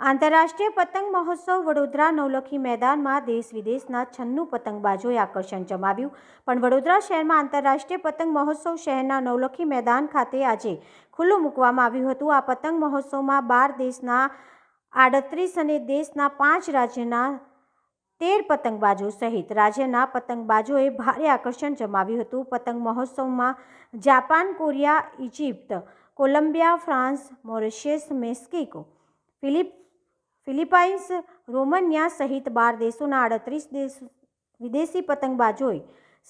આંતરરાષ્ટ્રીય પતંગ મહોત્સવ વડોદરા નવલખી મેદાનમાં દેશ વિદેશના 96 પતંગબાજોએ આકર્ષણ જમાવ્યું. પણ વડોદરા શહેરમાં આંતરરાષ્ટ્રીય પતંગ મહોત્સવ શહેરના નવલખી મેદાન ખાતે આજે ખુલ્લું મૂકવામાં આવ્યું હતું. આ પતંગ મહોત્સવમાં 12 દેશના 38 અને દેશના 5 રાજ્યના 13 પતંગબાજો સહિત રાજ્યના પતંગબાજોએ ભારે આકર્ષણ જમાવ્યું હતું. પતંગ મહોત્સવમાં Japan, Korea, Egypt, Columbia, France, Mauritius, Mexico, Philippines, Romania સહિત 12 દેશોના 38 વિદેશી પતંગબાજોએ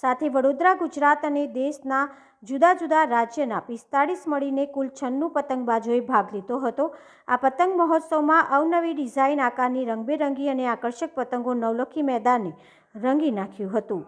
સાથે વડોદરા, ગુજરાત અને દેશના જુદા જુદા રાજ્યના 45 મળીને કુલ 96 પતંગબાજોએ ભાગ લીધો હતો. આ પતંગ મહોત્સવમાં અવનવી ડિઝાઇન, આકારની રંગબેરંગી અને આકર્ષક પતંગો નવલખી મેદાનને રંગી નાખ્યું હતું.